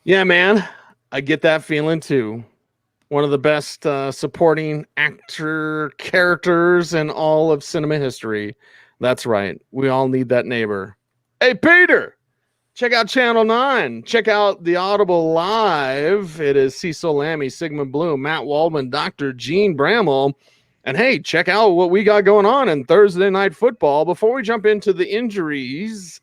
Yeah, man, I get that feeling too. One of the best supporting actor characters in all of cinema history. That's right. We all need that neighbor. Hey, Peter, check out Channel 9. Check out the Audible Live. It is Cecil Lammey, Sigmund Bloom, Matt Waldman, Dr. Jene Bramel. And hey, check out what we got going on in Thursday Night Football. Before we jump into the injuries,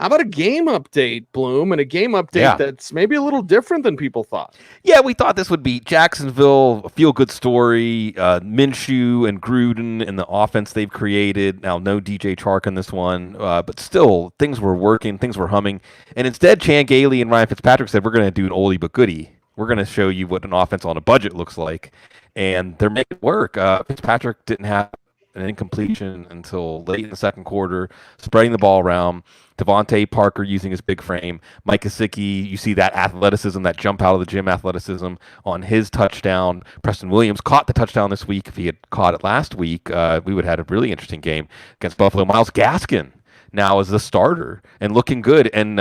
how about a game update, Bloom, and a game update that's maybe a little different than people thought? Yeah, we thought this would be Jacksonville, a feel-good story. Minshew and Gruden and the offense they've created. Now, no DJ Chark in this one, but still, things were working, things were humming. And instead, Chan Gailey and Ryan Fitzpatrick said, we're going to do an oldie but goodie. We're going to show you what an offense on a budget looks like. And they're making it work. Fitzpatrick didn't have an incompletion until late in the second quarter, spreading the ball around. Devontae Parker using his big frame. Mike Gesicki, you see that athleticism, that jump out of the gym athleticism on his touchdown. Preston Williams caught the touchdown this week. If he had caught it last week, we would have had a really interesting game against Buffalo. Myles Gaskin now is the starter and looking good. And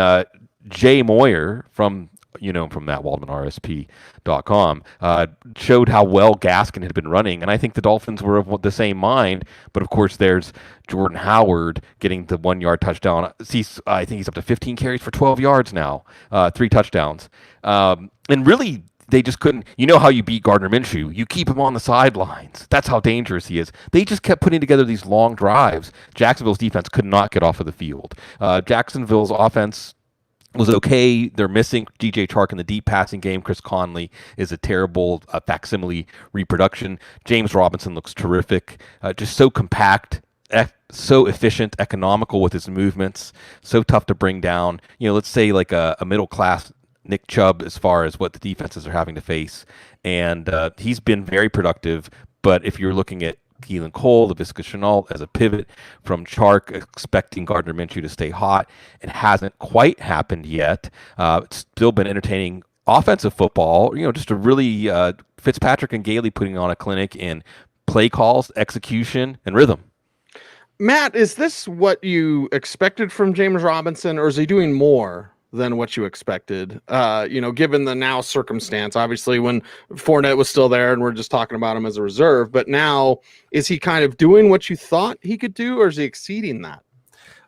Jay Moyer from Matt Waldman, RSP.com, showed how well Gaskin had been running. And I think the Dolphins were of the same mind. But, of course, there's Jordan Howard getting the 1-yard touchdown. I think he's up to 15 carries for 12 yards now, 3 touchdowns. And really, they just couldn't. You know how you beat Gardner Minshew. You keep him on the sidelines. That's how dangerous he is. They just kept putting together these long drives. Jacksonville's defense could not get off of the field. Jacksonville's offense was okay. They're missing DJ Chark in the deep passing game. Chris Conley is a terrible facsimile reproduction. James Robinson looks terrific. Just so compact, so efficient, economical with his movements, so tough to bring down. Let's say like a middle-class Nick Chubb as far as what the defenses are having to face. And he's been very productive. But if you're looking at Keelan Cole, Laviska Shenault as a pivot from Chark, expecting Gardner Minshew to stay hot. It hasn't quite happened yet. It's still been entertaining offensive football. Just a really Fitzpatrick and Gailey putting on a clinic in play calls, execution, and rhythm. Matt, is this what you expected from James Robinson, or is he doing more than what you expected, given the now circumstance? Obviously, when Fournette was still there and we're just talking about him as a reserve, but now is he kind of doing what you thought he could do, or is he exceeding that?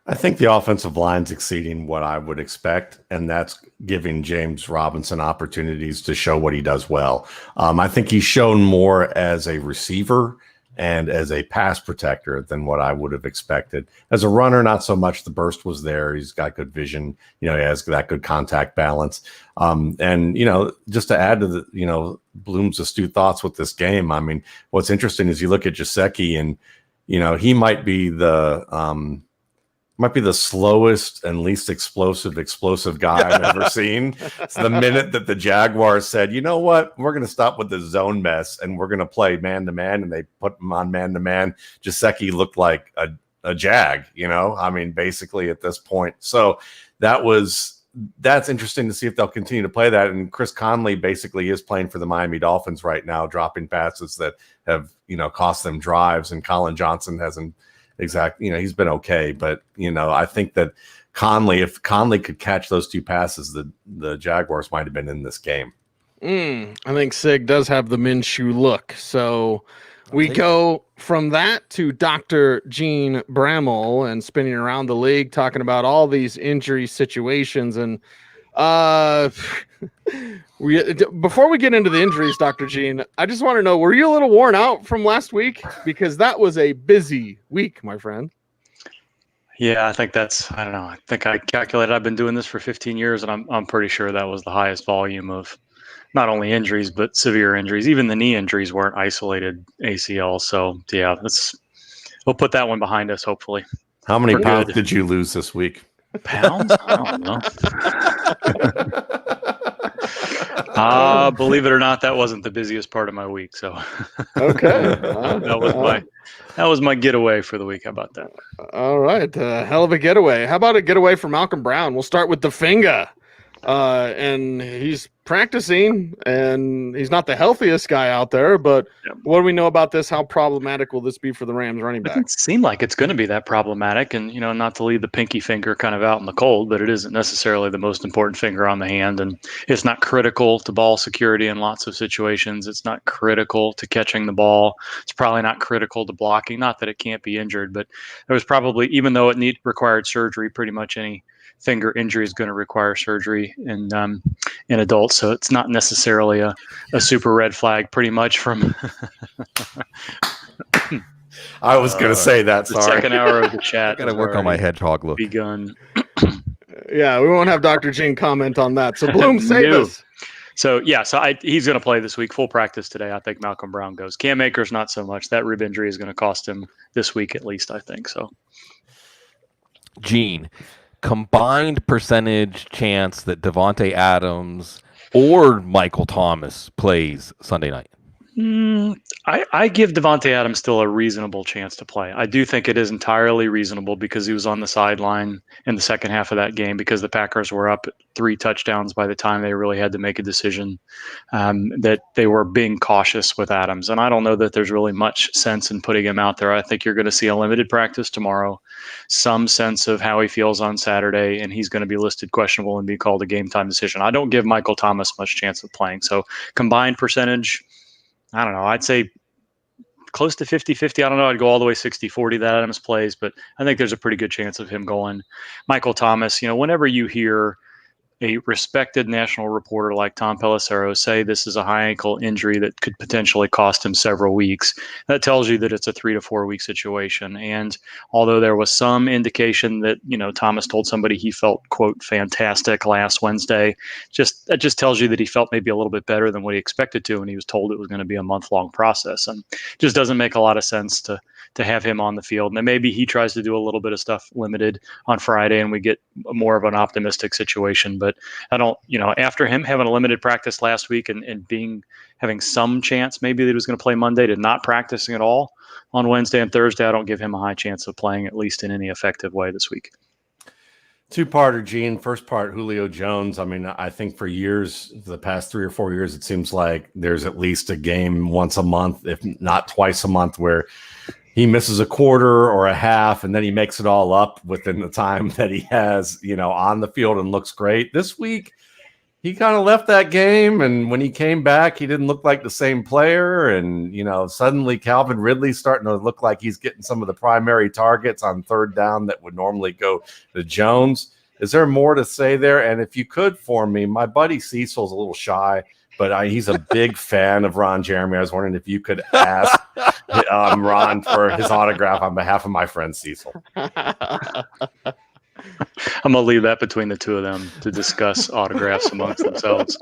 I think the offensive line's exceeding what I would expect, and that's giving James Robinson opportunities to show what he does well. I think he's shown more as a receiver and as a pass protector than what I would have expected. As a runner, not so much. The burst was there. He's got good vision. He has that good contact balance. And just to add to the, Bloom's astute thoughts with this game, I mean, what's interesting is you look at Gesicki and, he might be the slowest and least explosive guy I've ever seen. So the minute that the Jaguars said, you know what, we're going to stop with the zone mess and we're going to play man-to-man, and they put him on man-to-man, Gesicki looked like a Jag, basically at this point. So that's interesting to see if they'll continue to play that. And Chris Conley basically is playing for the Miami Dolphins right now, dropping passes that have, cost them drives, and Colin Johnson hasn't exactly, he's been okay, but I think that if Conley could catch those 2 passes, the Jaguars might have been in this game. I think Sig does have the Minshew look. So we go from that to Dr. Jene Bramel and spinning around the league, talking about all these injury situations. And before we get into the injuries, Dr. Jene, I just want to know, were you a little worn out from last week? Because that was a busy week, my friend. Yeah, I think I don't know. I think I calculated I've been doing this for 15 years, and I'm pretty sure that was the highest volume of not only injuries, but severe injuries. Even the knee injuries weren't isolated ACL. So, yeah, we'll put that one behind us, hopefully. How many pounds did you lose this week? Pounds? I don't know. Believe it or not, that wasn't the busiest part of my week. So, okay, that was my getaway for the week. How about that? All right, hell of a getaway. How about a getaway for Malcolm Brown? We'll start with the finger, and he's practicing, and he's not the healthiest guy out there, but what do we know about this? How problematic will this be for the Rams running back? It doesn't seem like it's going to be that problematic, and not to leave the pinky finger kind of out in the cold, but it isn't necessarily the most important finger on the hand, and it's not critical to ball security in lots of situations. It's not critical to catching the ball. It's probably not critical to blocking. Not that it can't be injured, but there was probably, even though it required surgery, pretty much any finger injury is going to require surgery in adults, so it's not necessarily a super red flag. Pretty much from I was going to say that. the second hour of the chat. I got to work on my hedgehog look. Begun. Yeah, we won't have Dr. Gene comment on that. So Bloom, save us. So he's going to play this week, full practice today. I think Malcolm Brown goes. Cam Akers not so much. That rib injury is going to cost him this week at least, I think. So, Gene, combined percentage chance that Devontae Adams or Michael Thomas plays Sunday night? I give Devontae Adams still a reasonable chance to play. I do think it is entirely reasonable because he was on the sideline in the second half of that game because the Packers were up 3 touchdowns by the time they really had to make a decision, that they were being cautious with Adams. And I don't know that there's really much sense in putting him out there. I think you're going to see a limited practice tomorrow, some sense of how he feels on Saturday, and he's going to be listed questionable and be called a game time decision. I don't give Michael Thomas much chance of playing. So combined percentage, I don't know. I'd say close to 50-50. I don't know. I'd go all the way 60-40 that Adams plays, but I think there's a pretty good chance of him going. Michael Thomas, whenever you hear a respected national reporter like Tom Pelissero say this is a high ankle injury that could potentially cost him several weeks, that tells you that it's a 3 to 4 week situation. And although there was some indication that, Thomas told somebody he felt, quote, fantastic last Wednesday, that just tells you that he felt maybe a little bit better than what he expected to, and he was told it was going to be a month-long process. And just doesn't make a lot of sense to have him on the field. And then maybe he tries to do a little bit of stuff limited on Friday and we get more of an optimistic situation. But I don't, after him having a limited practice last week and having some chance maybe that he was going to play Monday to not practicing at all on Wednesday and Thursday, I don't give him a high chance of playing, at least in any effective way this week. Two-parter, Gene. First part, Julio Jones. I mean, I think for years, the past 3 or 4 years, it seems like there's at least a game once a month, if not twice a month, where he misses a quarter or a half, and then he makes it all up within the time that he has, on the field and looks great. This week, he kind of left that game, and when he came back, he didn't look like the same player. And, suddenly Calvin Ridley's starting to look like he's getting some of the primary targets on third down that would normally go to Jones. Is there more to say there? And if you could for me, my buddy Cecil's a little shy, but he's a big fan of Ron Jeremy. I was wondering if you could ask Ron for his autograph on behalf of my friend Cecil. I'm going to leave that between the two of them to discuss autographs amongst themselves.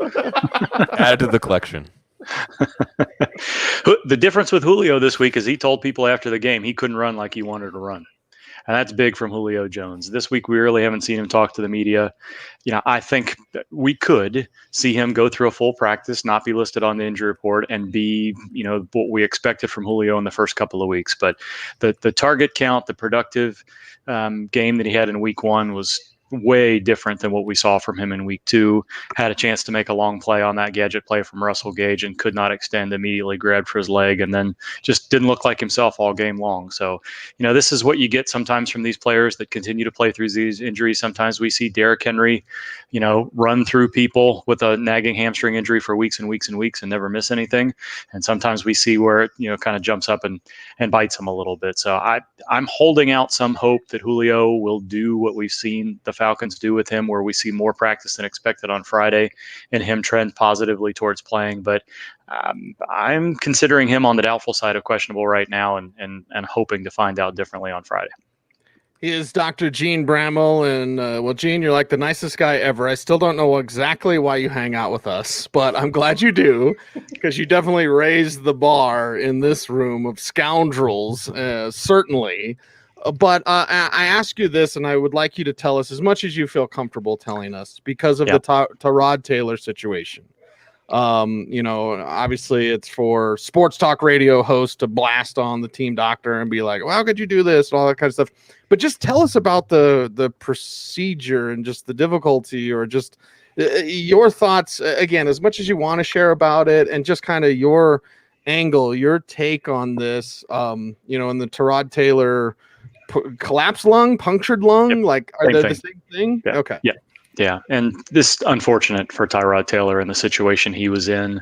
Add to the collection. The difference with Julio this week is he told people after the game he couldn't run like he wanted to run. And that's big from Julio Jones. This week, we really haven't seen him talk to the media. I think we could see him go through a full practice, not be listed on the injury report, and be, what we expected from Julio in the first couple of weeks. But the target count, the productive game that he had in week 1 was way different than what we saw from him in week 2. Had a chance to make a long play on that gadget play from Russell Gage and could not extend, immediately grabbed for his leg, and then just didn't look like himself all game long. So, this is what you get sometimes from these players that continue to play through these injuries. Sometimes we see Derrick Henry, run through people with a nagging hamstring injury for weeks and weeks and weeks and never miss anything. And sometimes we see where it, kind of jumps up and bites him a little bit. So I'm holding out some hope that Julio will do what we've seen the Falcons do with him, where we see more practice than expected on Friday and him trend positively towards playing. But I'm considering him on the doubtful side of questionable right now and hoping to find out differently on Friday. He is Dr. Jene Bramel, and Gene, you're like the nicest guy ever. I still don't know exactly why you hang out with us, but I'm glad you do, because you definitely raised the bar in this room of scoundrels, certainly. But I ask you this, and I would like you to tell us as much as you feel comfortable telling us, because of the Tyrod Taylor situation. Obviously it's for sports talk radio hosts to blast on the team doctor and be like, well, how could you do this and all that kind of stuff. But just tell us about the procedure and just the difficulty, or just Your thoughts, again, as much as you want to share about it, and just kind of your angle, your take on this, in the Tyrod Taylor collapsed lung, punctured lung, Yep. like, are Same they thing. the same thing? Yeah. Okay. Yeah, and this unfortunate for Tyrod Taylor in the situation he was in.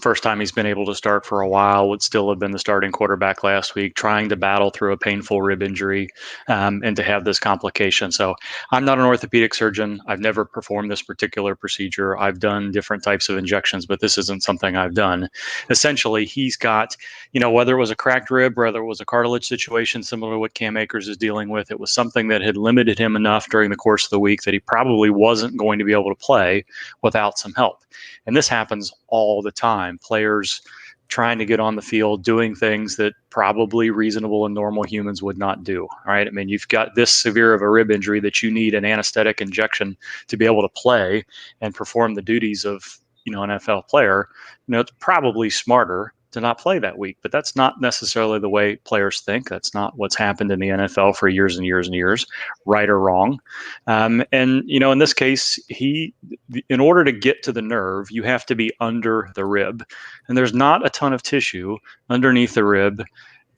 First time he's been able to start for a while, would still have been the starting quarterback last week, trying to battle through a painful rib injury, and to have this complication. So I'm not an orthopedic surgeon. I've never performed this particular procedure. I've done different types of injections, but this isn't something I've done. Essentially, he's got, whether it was a cracked rib, whether it was a cartilage situation similar to what Cam Akers is dealing with, it was something that had limited him enough during the course of the week that he probably wasn't going to be able to play without some help. And this happens all the time. Players trying to get on the field, doing things that probably reasonable and normal humans would not do. Right? I mean, you've got this severe of a rib injury that you need an anesthetic injection to be able to play and perform the duties of, an NFL player. It's probably smarter to not play that week, but that's not necessarily the way players think. That's not what's happened in the NFL for years and years and years, right or wrong. And in this case, in order to get to the nerve, you have to be under the rib, and there's not a ton of tissue underneath the rib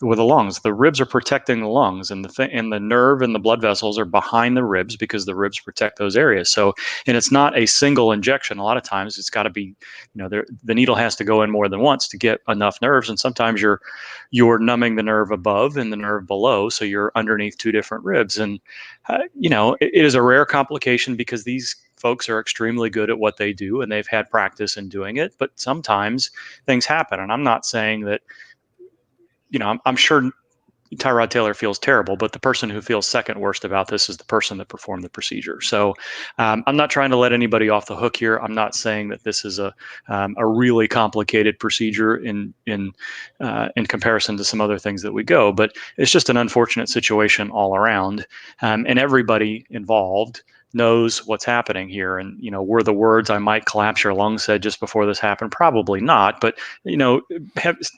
with the lungs. The ribs are protecting the lungs, and the nerve and the blood vessels are behind the ribs because the ribs protect those areas. So, and it's not a single injection. A lot of times it's got to be, the needle has to go in more than once to get enough nerves. And sometimes you're numbing the nerve above and the nerve below. So you're underneath two different ribs. And, it is a rare complication because these folks are extremely good at what they do and they've had practice in doing it. But sometimes things happen. And I'm not saying that, I'm sure Tyrod Taylor feels terrible, but the person who feels second worst about this is the person that performed the procedure. So I'm not trying to let anybody off the hook here. I'm not saying that this is a really complicated procedure in comparison to some other things that we go, but it's just an unfortunate situation all around, and everybody involved knows what's happening here. And, were the words "I might collapse your lungs" said just before this happened? Probably not. But,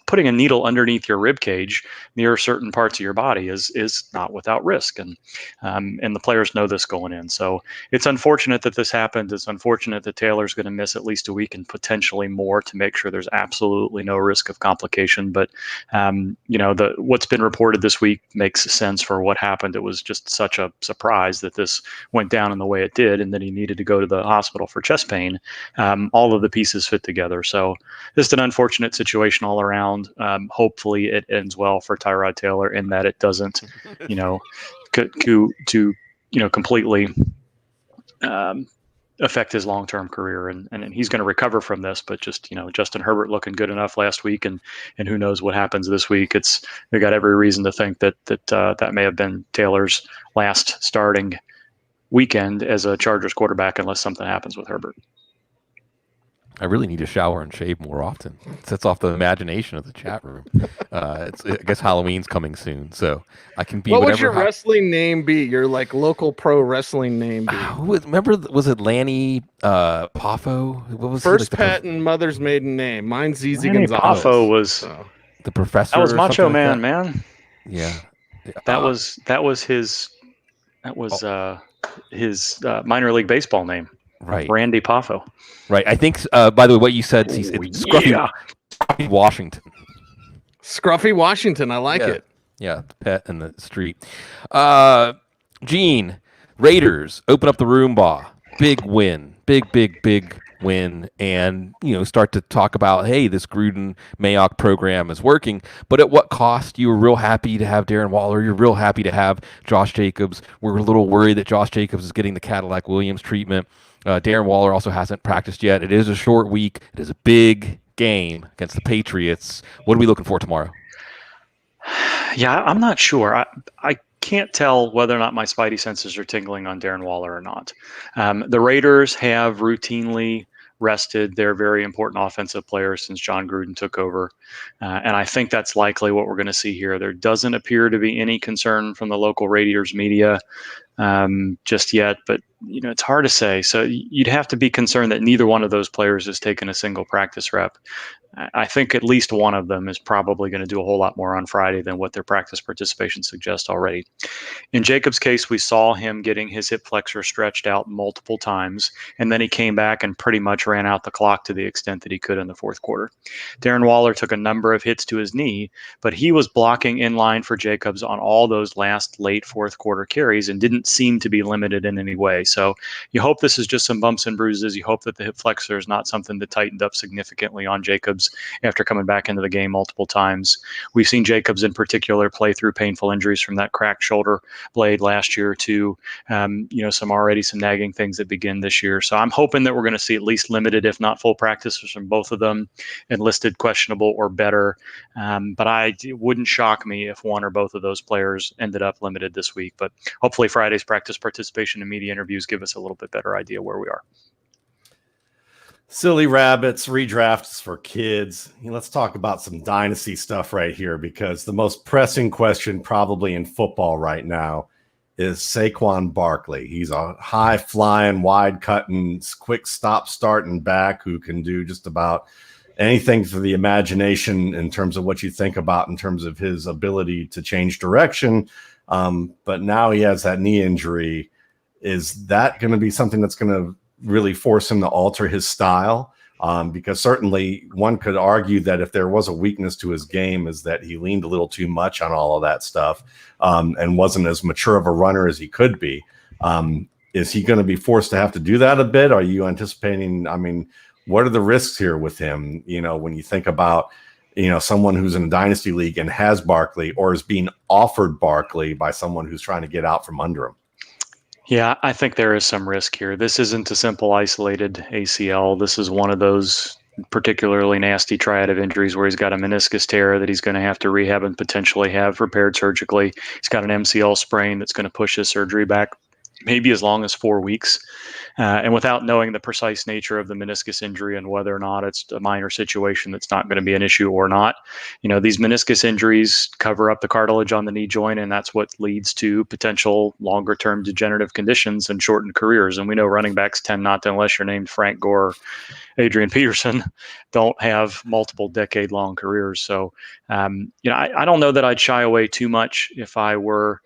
putting a needle underneath your rib cage near certain parts of your body is not without risk. And the players know this going in. So it's unfortunate that this happened. It's unfortunate that Taylor's going to miss at least a week and potentially more to make sure there's absolutely no risk of complication. But, what's been reported this week makes sense for what happened. It was just such a surprise that this went down in the way it did, and then he needed to go to the hospital for chest pain. All of the pieces fit together. So just an unfortunate situation all around. Hopefully it ends well for Tyrod Taylor in that it doesn't, completely affect his long-term career. And he's going to recover from this, but just, Justin Herbert looking good enough last week, and who knows what happens this week. They got every reason to think that may have been Taylor's last starting weekend as a Chargers quarterback unless something happens with Herbert. I really need to shower and shave more often. It sets off the imagination of the chat room. I guess Halloween's coming soon, so I can be. What would your wrestling name be? Your local pro wrestling name be? Remember, was it Lanny Poffo? What was first pet and mother's maiden name? Mine's ZZ Gonzalez. Poffo was the professor. That was Macho Man, like man. Yeah, that was his. That was his minor league baseball name. Right, Randy Poffo. Right. I think. By the way, what you said, it's Scruffy Washington. Scruffy Washington. I like it. Yeah, the pet in the street. Gene, Raiders open up the Roomba. Big win. Big win. And, start to talk about, hey, this Gruden Mayock program is working. But at what cost? You were real happy to have Darren Waller. You're real happy to have Josh Jacobs. We're a little worried that Josh Jacobs is getting the Cadillac Williams treatment. Darren Waller also hasn't practiced yet. It is a short week. It is a big game against the Patriots. What are we looking for tomorrow? Yeah, I'm not sure. I can't tell whether or not my spidey senses are tingling on Darren Waller or not. The Raiders have routinely rested their very important offensive players since John Gruden took over. And I think that's likely what we're going to see here. There doesn't appear to be any concern from the local Raiders media just yet, but it's hard to say. So you'd have to be concerned that neither one of those players has taken a single practice rep. I think at least one of them is probably going to do a whole lot more on Friday than what their practice participation suggests already. In Jacob's case, we saw him getting his hip flexor stretched out multiple times, and then he came back and pretty much ran out the clock to the extent that he could in the fourth quarter. Darren Waller took a number of hits to his knee, but he was blocking in line for Jacobs on all those last late fourth quarter carries and didn't seem to be limited in any way. So you hope this is just some bumps and bruises. You hope that the hip flexor is not something that tightened up significantly on Jacobs after coming back into the game multiple times. We've seen Jacobs in particular play through painful injuries from that cracked shoulder blade last year to some nagging things that begin this year. So I'm hoping that we're going to see at least limited, if not full practices from both of them, and listed questionable or better. But it wouldn't shock me if one or both of those players ended up limited this week. But hopefully Friday's practice participation and media interviews give us a little bit better idea where we are. Silly rabbits, redrafts for kids. Let's talk about some dynasty stuff right here, because the most pressing question probably in football right now is Saquon Barkley. He's a high-flying, wide-cutting, quick stop-starting back who can do just about anything for the imagination in terms of what you think about in terms of his ability to change direction. But now he has that knee injury. Is that going to be something that's going to really force him to alter his style? Because certainly one could argue that if there was a weakness to his game is that he leaned a little too much on all of that stuff and wasn't as mature of a runner as he could be. Is he going to be forced to have to do that a bit? Are you anticipating, what are the risks here with him? When you think about, someone who's in a dynasty league and has Barkley or is being offered Barkley by someone who's trying to get out from under him. Yeah, I think there is some risk here. This isn't a simple isolated ACL. This is one of those particularly nasty triad of injuries where he's got a meniscus tear that he's going to have to rehab and potentially have repaired surgically. He's got an MCL sprain that's going to push his surgery back maybe as long as 4 weeks. And without knowing the precise nature of the meniscus injury and whether or not it's a minor situation that's not going to be an issue or not, these meniscus injuries cover up the cartilage on the knee joint, and that's what leads to potential longer-term degenerative conditions and shortened careers. And we know running backs tend not to, unless you're named Frank Gore, Adrian Peterson, don't have multiple decade-long careers. So, I don't know that I'd shy away too much if I were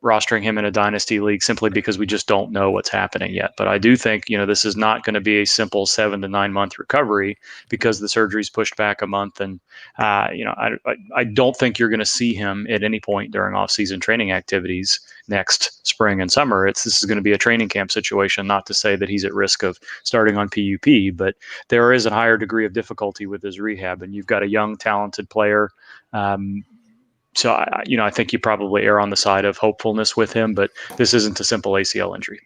rostering him in a dynasty league, simply because we just don't know what's happening yet. But I do think, this is not going to be a simple 7 to 9 month recovery because the surgery's pushed back a month. And, I don't think you're going to see him at any point during off-season training activities next spring and summer. This is going to be a training camp situation, not to say that he's at risk of starting on PUP, but there is a higher degree of difficulty with his rehab. And you've got a young, talented player. So, I think you probably err on the side of hopefulness with him, but this isn't a simple ACL injury.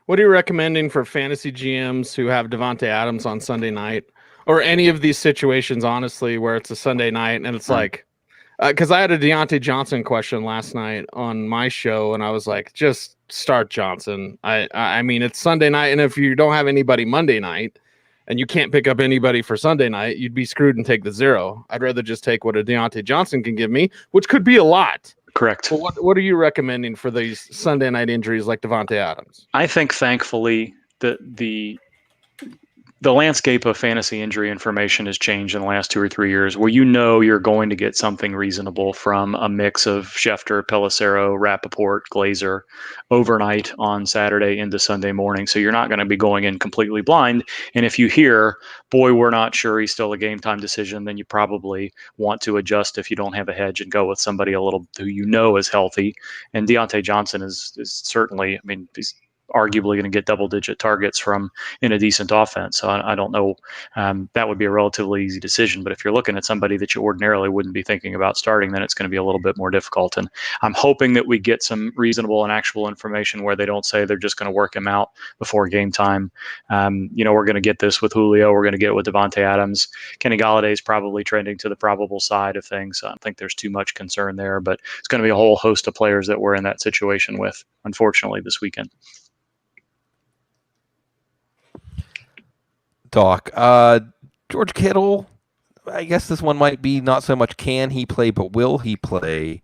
What are you recommending for fantasy GMs who have Devontae Adams on Sunday night, or any of these situations, honestly, where it's a Sunday night and it's like, because I had a Deontay Johnson question last night on my show, and I was like, just start Johnson. I mean, it's Sunday night, and if you don't have anybody Monday night, and you can't pick up anybody for Sunday night, you'd be screwed and take the 0. I'd rather just take what a Deontay Johnson can give me, which could be a lot. Correct. But what are you recommending for these Sunday night injuries like Devontae Adams? I think, thankfully, the landscape of fantasy injury information has changed in the last 2 or 3 years, where you're going to get something reasonable from a mix of Schefter, Pelissero, Rappaport, Glazer overnight on Saturday into Sunday morning. So you're not going to be going in completely blind. And if you hear, boy, we're not sure he's still a game time decision, then you probably want to adjust if you don't have a hedge and go with somebody a little who is healthy. And Deontay Johnson is certainly, he's arguably going to get double-digit targets from in a decent offense. So I don't know. That would be a relatively easy decision. But if you're looking at somebody that you ordinarily wouldn't be thinking about starting, then it's going to be a little bit more difficult. And I'm hoping that we get some reasonable and actual information where they don't say they're just going to work him out before game time. We're going to get this with Julio. We're going to get it with Devontae Adams. Kenny Galladay is probably trending to the probable side of things. I don't think there's too much concern there. But it's going to be a whole host of players that we're in that situation with, unfortunately, this weekend. Doc, George Kittle, I guess this one might be not so much can he play, but will he play,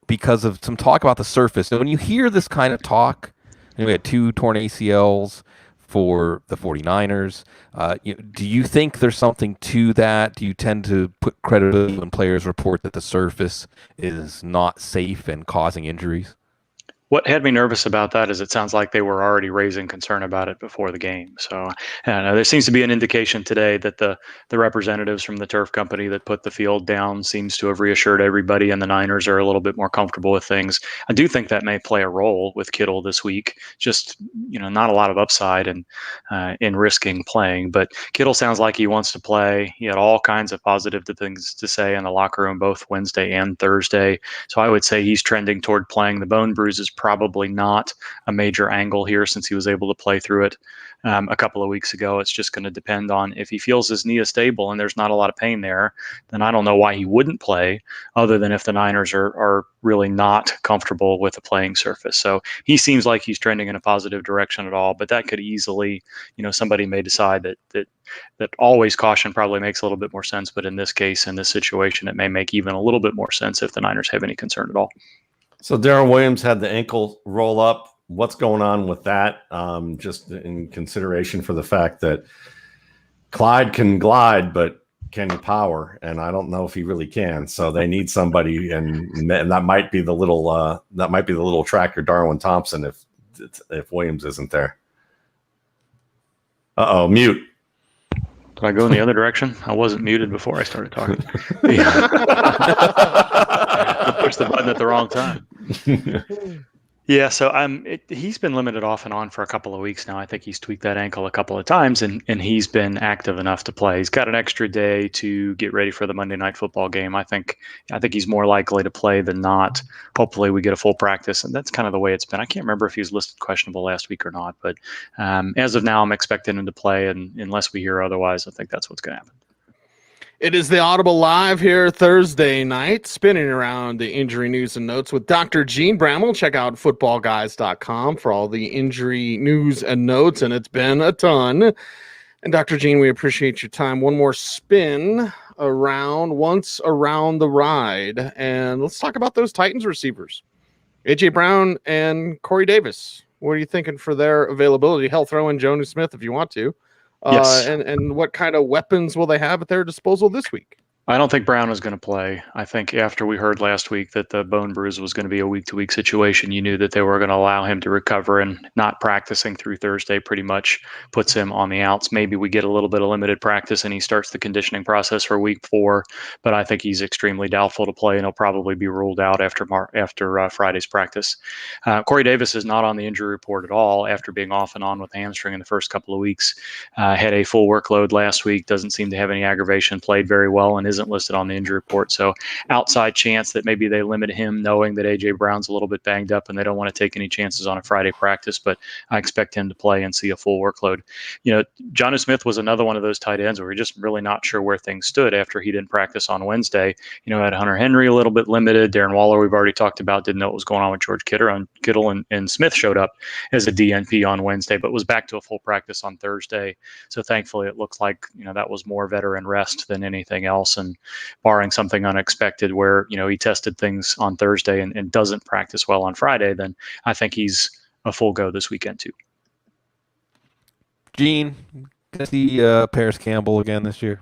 because of some talk about the surface. And when you hear this kind of talk, we had 2 torn ACLs for the 49ers. Do you think there's something to that? Do you tend to put credibility when players report that the surface is not safe and causing injuries? What had me nervous about that is it sounds like they were already raising concern about it before the game. So there seems to be an indication today that the representatives from the turf company that put the field down seems to have reassured everybody, and the Niners are a little bit more comfortable with things. I do think that may play a role with Kittle this week. Just not a lot of upside in risking playing, but Kittle sounds like he wants to play. He had all kinds of positive things to say in the locker room both Wednesday and Thursday. So I would say he's trending toward playing. The bone bruise is probably not a major angle here since he was able to play through it a couple of weeks ago. It's just going to depend on if he feels his knee is stable and there's not a lot of pain there, then I don't know why he wouldn't play, other than if the Niners are really not comfortable with the playing surface. So he seems like he's trending in a positive direction at all, but that could easily, somebody may decide that always caution probably makes a little bit more sense. But in this case, in this situation, it may make even a little bit more sense if the Niners have any concern at all. So Darren Williams had the ankle roll up. What's going on with that? Just in consideration for the fact that Clyde can glide, but can he power? And I don't know if he really can. So they need somebody, and that might be the little tracker Darwin Thompson if Williams isn't there. Mute. Did I go in the other direction? I wasn't muted before I started talking. I pushed the button at the wrong time. Yeah, so he's been limited off and on for a couple of weeks now. I think he's tweaked that ankle a couple of times, and he's been active enough to play. He's got an extra day to get ready for the Monday Night Football game. I think he's more likely to play than not. Hopefully we get a full practice, and that's kind of the way it's been. I can't remember if he was listed questionable last week or not, but as of now, I'm expecting him to play, and unless we hear otherwise, I think that's what's going to happen. It is the Audible Live here Thursday night, spinning around the injury news and notes with Dr. Jene Bramel. Check out footballguys.com for all the injury news and notes, and it's been a ton. And Dr. Jene, we appreciate your time. One more spin once around the ride, and let's talk about those Titans receivers. A.J. Brown and Corey Davis. What are you thinking for their availability? Hell, throw in Jonnu Smith if you want to. Yes. And what kind of weapons will they have at their disposal this week? I don't think Brown is going to play. I think after we heard last week that the bone bruise was going to be a week-to-week situation, you knew that they were going to allow him to recover, and not practicing through Thursday pretty much puts him on the outs. Maybe we get a little bit of limited practice and he starts the conditioning process for week 4, but I think he's extremely doubtful to play, and he'll probably be ruled out after Friday's practice. Corey Davis is not on the injury report at all after being off and on with hamstring in the first couple of weeks. Had a full workload last week, doesn't seem to have any aggravation, played very well, and isn't listed on the injury report. So outside chance that maybe they limit him, knowing that A.J. Brown's a little bit banged up and they don't want to take any chances on a Friday practice, but I expect him to play and see a full workload. Jonnu Smith was another one of those tight ends where we're just really not sure where things stood after he didn't practice on Wednesday. Had Hunter Henry a little bit limited. Darren Waller, we've already talked about, didn't know what was going on with George Kittle, and Smith showed up as a DNP on Wednesday, but was back to a full practice on Thursday. So thankfully it looks like, that was more veteran rest than anything else. And barring something unexpected where, he tested things on Thursday and doesn't practice well on Friday, then I think he's a full go this weekend too. Gene, can I see Parris Campbell again this year?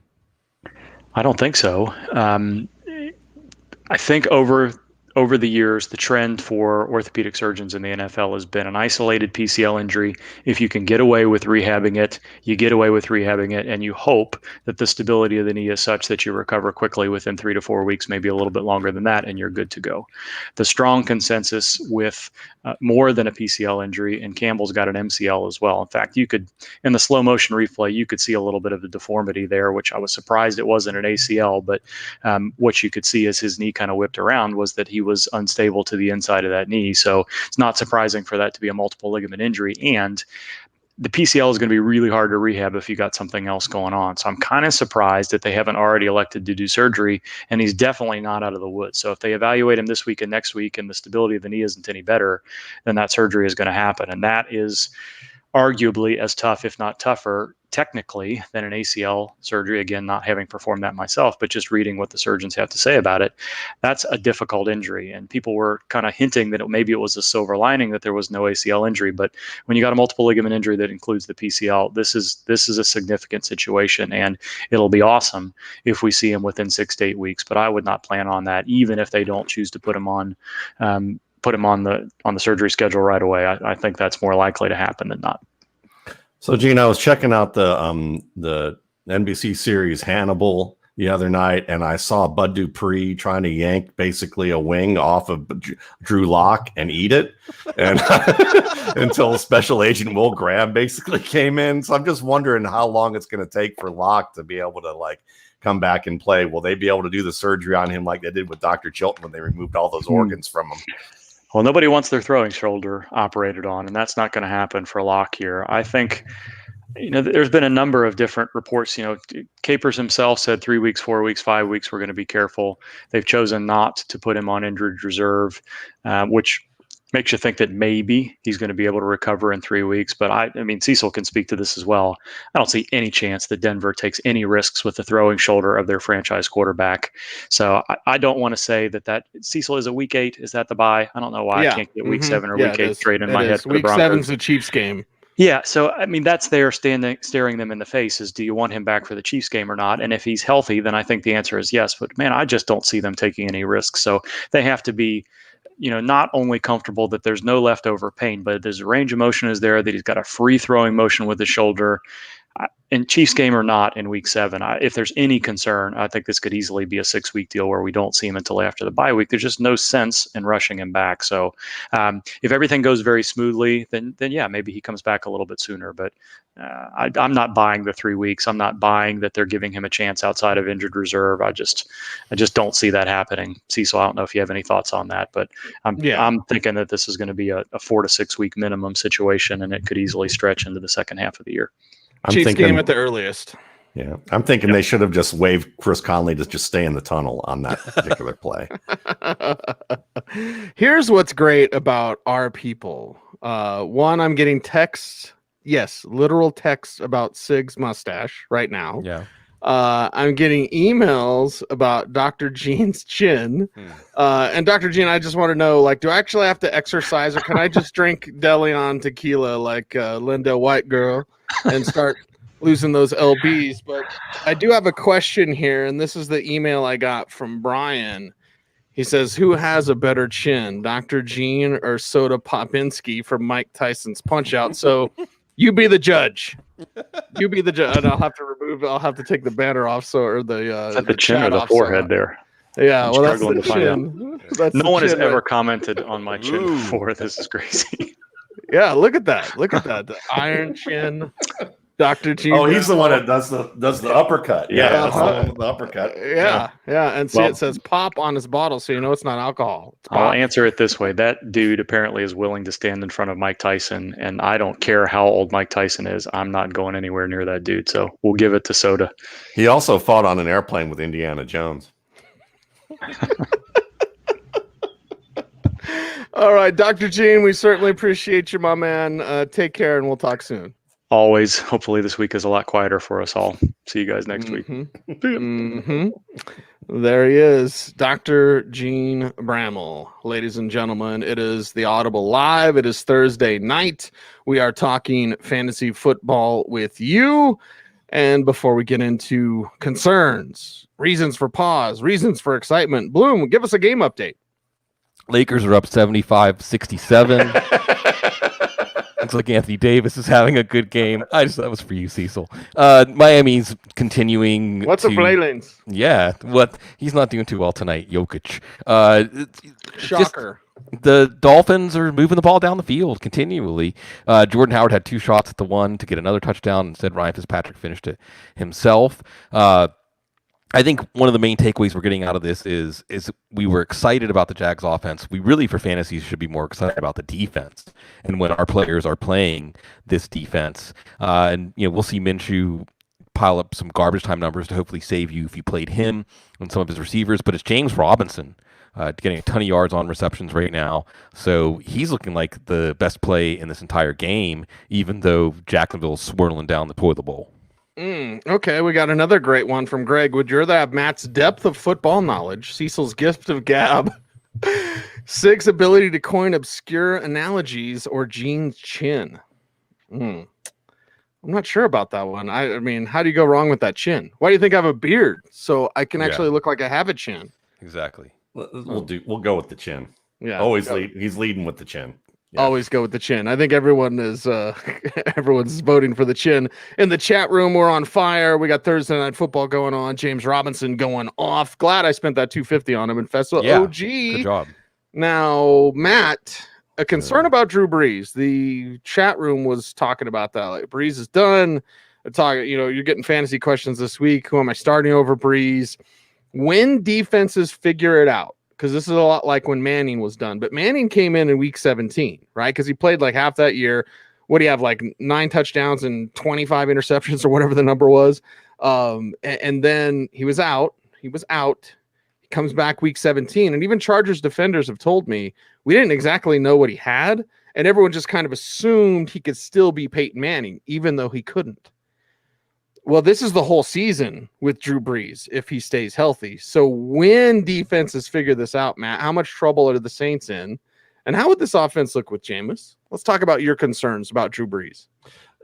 I don't think so. I think over the years, the trend for orthopedic surgeons in the NFL has been an isolated PCL injury. If you can get away with rehabbing it, you get away with rehabbing it, and you hope that the stability of the knee is such that you recover quickly within 3 to 4 weeks, maybe a little bit longer than that, and you're good to go. The strong consensus with more than a PCL injury, and Campbell's got an MCL as well. In fact, you could, in the slow motion replay, you could see a little bit of the deformity there, which I was surprised it wasn't an ACL, but what you could see as his knee kind of whipped around was that he was unstable to the inside of that knee. So it's not surprising for that to be a multiple ligament injury. And the PCL is going to be really hard to rehab if you got something else going on. So I'm kind of surprised that they haven't already elected to do surgery, and he's definitely not out of the woods. So if they evaluate him this week and next week and the stability of the knee isn't any better, then that surgery is going to happen. And that is arguably as tough, if not tougher, technically, than an ACL surgery. Again, not having performed that myself, but just reading what the surgeons have to say about it. That's a difficult injury. And people were kind of hinting that maybe it was a silver lining that there was no ACL injury. But when you got a multiple ligament injury that includes the PCL, this is a significant situation. And it'll be awesome if we see him within 6 to 8 weeks. But I would not plan on that, even if they don't choose to put him on the surgery schedule right away. I think that's more likely to happen than not. So, Gene, I was checking out the NBC series Hannibal the other night, and I saw Bud Dupree trying to yank basically a wing off of Drew Lock and eat it, and until Special Agent Will Graham basically came in. So I'm just wondering how long it's going to take for Lock to be able to come back and play. Will they be able to do the surgery on him like they did with Dr. Chilton when they removed all those organs from him? Well, nobody wants their throwing shoulder operated on, and that's not going to happen for Locke here. I think, there's been a number of different reports. Capers himself said 3 weeks, 4 weeks, 5 weeks, we're going to be careful. They've chosen not to put him on injured reserve, which makes you think that maybe he's going to be able to recover in 3 weeks. But I mean, Cecil can speak to this as well. I don't see any chance that Denver takes any risks with the throwing shoulder of their franchise quarterback. So I don't want to say that Cecil is a week 8. Is that the bye? I don't know why I can't get week 7 or week 8 straight in my head. Week 7's the Chiefs game. Yeah, so I mean that's there staring them in the face is, do you want him back for the Chiefs game or not? And if he's healthy, then I think the answer is yes. But man, I just don't see them taking any risks. So they have to be, not only comfortable that there's no leftover pain, but there's a range of motion is there, that he's got a free throwing motion with his shoulder. In Chiefs game or not in week 7, if there's any concern, I think this could easily be a 6-week deal where we don't see him until after the bye week. There's just no sense in rushing him back. So if everything goes very smoothly, then yeah, maybe he comes back a little bit sooner. But I'm not buying the 3 weeks. I'm not buying that they're giving him a chance outside of injured reserve. I just don't see that happening. Cecil, I don't know if you have any thoughts on that, but I'm thinking that this is going to be a 4 to 6 week minimum situation, and it could easily stretch into the second half of the year. Chiefs game at the earliest. Yeah, I'm thinking they should have just waived Chris Conley to just stay in the tunnel on that particular play. Here's what's great about our people. One, I'm getting texts, literal texts about Sig's mustache right now. Yeah. I'm getting emails about Dr. Gene's chin. And Dr. Gene, I just want to know, do I actually have to exercise, or can I just drink DeLeon tequila like Linda White girl and start losing those LBs? But I do have a question here, and this is the email I got from Brian. He says, who has a better chin, Dr. Gene or Soda Popinski from Mike Tyson's Punch-Out? So you be the judge. You be the judge. And I'll have to take the banner off. Or the chin or the forehead there. Yeah, I'm well, that's struggling the to find chin. out. No one has ever commented on my chin before. This is crazy. Yeah, look at that. The iron chin. Dr. G. Oh, he's the one that does the uppercut. Yeah, that's the one with the uppercut. Yeah. And see, it says pop on his bottle, so you know it's not alcohol. I'll answer it this way. That dude apparently is willing to stand in front of Mike Tyson, and I don't care how old Mike Tyson is. I'm not going anywhere near that dude, so we'll give it to Soda. He also fought on an airplane with Indiana Jones. All right, Dr. Gene, we certainly appreciate you, my man. Take care, and we'll talk soon. Always. Hopefully this week is a lot quieter for us all. See you guys next week. There he is, Dr. Jene Bramel. Ladies and gentlemen, it is the Audible Live. It is Thursday night. We are talking fantasy football with you. And before we get into concerns, reasons for pause, reasons for excitement, Bloom, give us a game update. Lakers are up 75-67. Looks like Anthony Davis is having a good game. That was for you, Cecil. Miami's continuing. What's the play lanes? Yeah, he's not doing too well tonight, Jokic. Shocker. The Dolphins are moving the ball down the field continually. Jordan Howard had 2 shots at the one to get another touchdown. Instead, Ryan Fitzpatrick finished it himself. I think one of the main takeaways we're getting out of this is we were excited about the Jags offense. We really, for fantasy, should be more excited about the defense and when our players are playing this defense. And we'll see Minshew pile up some garbage time numbers to hopefully save you if you played him and some of his receivers. But it's James Robinson getting a ton of yards on receptions right now. So he's looking like the best play in this entire game, even though Jacksonville's swirling down the toilet bowl. Okay, we got another great one from Greg. Would you rather have Matt's depth of football knowledge, Cecil's gift of gab, Sig's ability to coin obscure analogies, or Gene's chin? I'm not sure about that one. I mean, how do you go wrong with that chin? Why do you think I have a beard? So I can actually look like I have a chin. Exactly. We'll go with the chin. Yeah. He's leading with the chin. Yeah. Always go with the chin. I think everyone is everyone's voting for the chin. In the chat room, we're on fire. We got Thursday Night Football going on. James Robinson going off. Glad I spent that $250 on him in Festival OG. Good job. Now, Matt, a concern about Drew Brees. The chat room was talking about that. Like, Brees is done. You're getting fantasy questions this week. Who am I starting over Brees? When defenses figure it out, because this is a lot like when Manning was done. But Manning came in week 17, right? Because he played like half that year. What do you have, like 9 touchdowns and 25 interceptions or whatever the number was? And then he was out. He comes back week 17. And even Chargers defenders have told me we didn't exactly know what he had. And everyone just kind of assumed he could still be Peyton Manning, even though he couldn't. Well, this is the whole season with Drew Brees if he stays healthy. So when defenses figure this out, Matt, how much trouble are the Saints in? And how would this offense look with Jameis? Let's talk about your concerns about Drew Brees.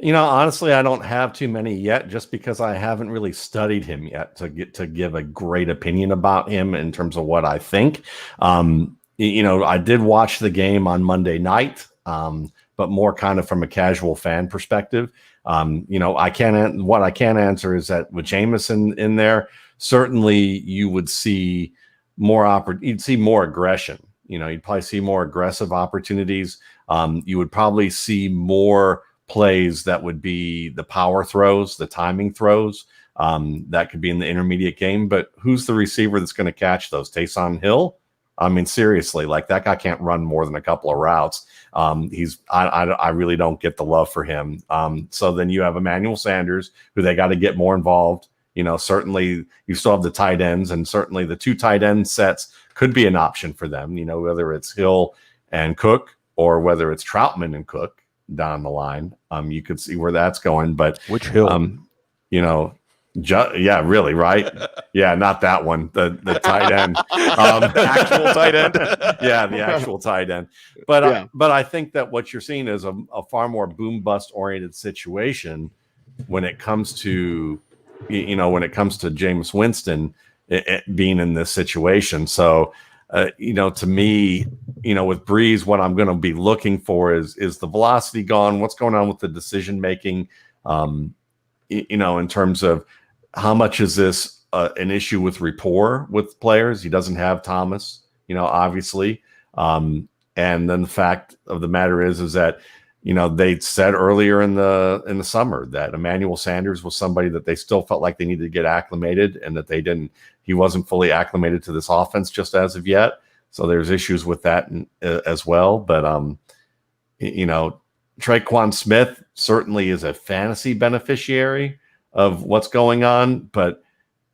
Honestly, I don't have too many yet, just because I haven't really studied him yet to give a great opinion about him in terms of what I think. I did watch the game on Monday night, but more kind of from a casual fan perspective. What I can answer is that with Jameis in there, certainly you would see you'd see more aggression. You'd probably see more aggressive opportunities. You would probably see more plays that would be the power throws, the timing throws. That could be in the intermediate game, but who's the receiver that's going to catch those? Taysom Hill? I mean, seriously, like, that guy can't run more than a couple of routes. I really don't get the love for him. So then you have Emmanuel Sanders, who they got to get more involved. Certainly you still have the tight ends, and certainly the 2 tight end sets could be an option for them, whether it's Hill and Cook or whether it's Troutman and Cook down the line. You could see where that's going, but which Hill? Yeah, really, right? Yeah, not that one. The tight end, actual tight end. Yeah, the actual tight end. But I think that what you're seeing is a far more boom bust oriented situation when it comes to Jameis Winston being in this situation. So to me, with Brees, what I'm going to be looking for is the velocity gone? What's going on with the decision making? In terms of how much is this an issue with rapport with players? He doesn't have Thomas, obviously. And then the fact of the matter is that, they said earlier in the summer that Emmanuel Sanders was somebody that they still felt like they needed to get acclimated, and that he wasn't fully acclimated to this offense just as of yet. So there's issues with that as well. But, Traquan Smith certainly is a fantasy beneficiary of what's going on, but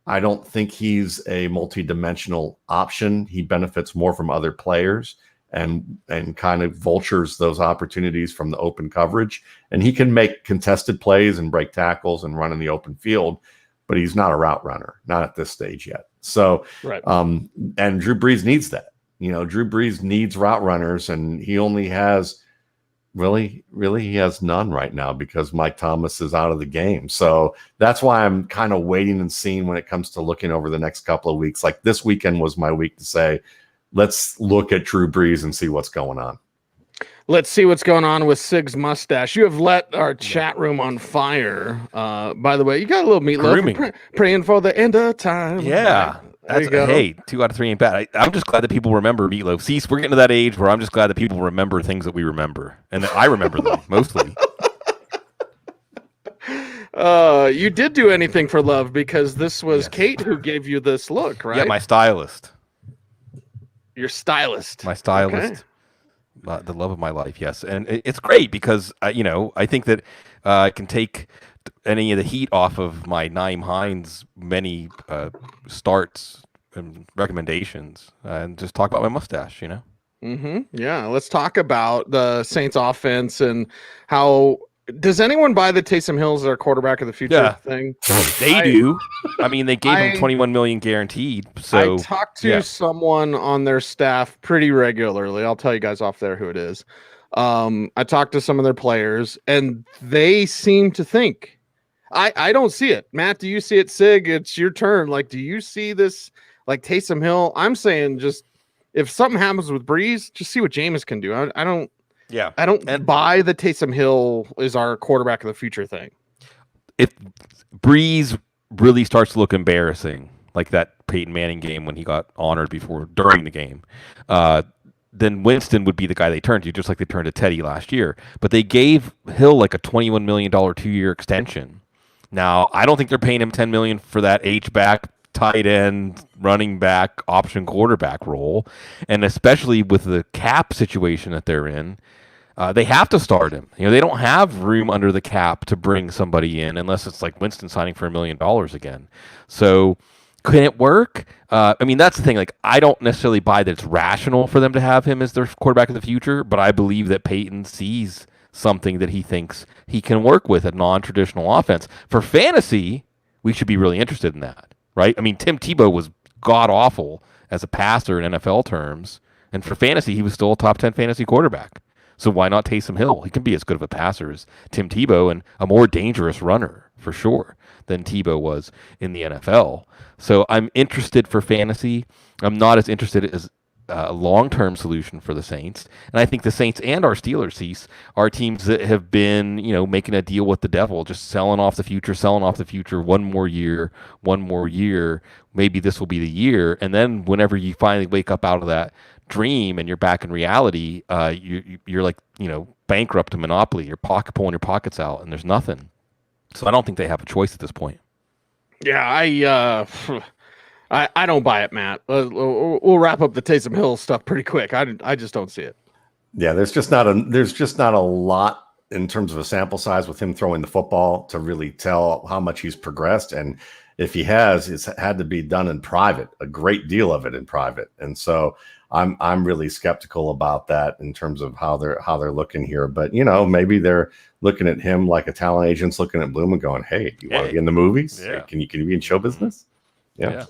I don't think he's a multi-dimensional option. He benefits more from other players and kind of vultures those opportunities from the open coverage. And he can make contested plays and break tackles and run in the open field, but he's not a route runner, not at this stage yet. So, right. And Drew Brees needs that. Drew Brees needs route runners, and he only has really he has none right now because Mike Thomas is out of the game. So that's why I'm kind of waiting and seeing when it comes to looking over the next couple of weeks. Like, this weekend was my week to say, let's look at Drew Brees and see what's going on. Let's see what's going on with Sig's mustache. You have let our chat room on fire. By the way, you got a little meatloaf. Praying for the end of time. Yeah. Hey, 2 out of 3 ain't bad. I'm just glad that people remember Meatloaf. See, we're getting to that age where I'm just glad that people remember things that we remember, and that I remember them mostly. You did do anything for love, because this was Kate who gave you this look, right? Yeah, my stylist. Your stylist. My stylist. Okay. The love of my life, yes. And it's great because, I think that I can take any of the heat off of my Naeem Hines many starts and recommendations and just talk about my mustache, you know? Yeah, let's talk about the Saints offense and how does anyone buy the Taysom Hill as their quarterback of the future thing? They do. I mean, they gave him $21 million guaranteed. So I talk to someone on their staff pretty regularly. I'll tell you guys off there who it is. I talk to some of their players, and they seem to think. I don't see it. Matt, do you see it? Sig, it's your turn. Like, do you see this? Like Taysom Hill? I'm saying just if something happens with Breeze, just see what Jameis can do. I don't. Yeah, I don't buy the Taysom Hill is our quarterback of the future thing. If Breeze really starts to look embarrassing, like that Peyton Manning game when he got honored during the game, then Winston would be the guy they turned to, just like they turned to Teddy last year. But they gave Hill like a $21 million 2-year extension. Now, I don't think they're paying him $10 million for that H-back, tight end, running back, option quarterback role. And especially with the cap situation that they're in, they have to start him. You know, they don't have room under the cap to bring somebody in unless it's like Winston signing for $1 million again. So can it work? I mean, that's the thing. Like, I don't necessarily buy that it's rational for them to have him as their quarterback of the future, but I believe that Peyton sees something that he thinks he can work with a non-traditional offense. For fantasy, we should be really interested in that, right? I mean, Tim Tebow was god-awful as a passer in NFL terms, and for fantasy, he was still a top 10 fantasy quarterback. So why not Taysom Hill? He can be as good of a passer as Tim Tebow and a more dangerous runner, for sure, than Tebow was in the NFL. So I'm interested for fantasy. I'm not as interested as a long-term solution for the Saints. And I think the Saints and our Steelers, Cease, are teams that have been, you know, making a deal with the devil, just selling off the future, one more year. Maybe this will be the year. And then whenever you finally wake up out of that dream and you're back in reality, you're like, you know, bankrupt, a monopoly. You're pulling your pockets out and there's nothing. So I don't think they have a choice at this point. Yeah, I don't buy it, Matt. We'll wrap up the Taysom Hill stuff pretty quick. I just don't see it. Yeah, there's just not a lot in terms of a sample size with him throwing the football to really tell how much he's progressed. And if he has, it's had to be done in private, a great deal of it in private. And so I'm really skeptical about that in terms of how they're looking here. But you know, maybe they're looking at him like a talent agent's looking at Bloom and going, "Hey, you want to be in the movies? Yeah. Hey, can you be in show business?" Yeah.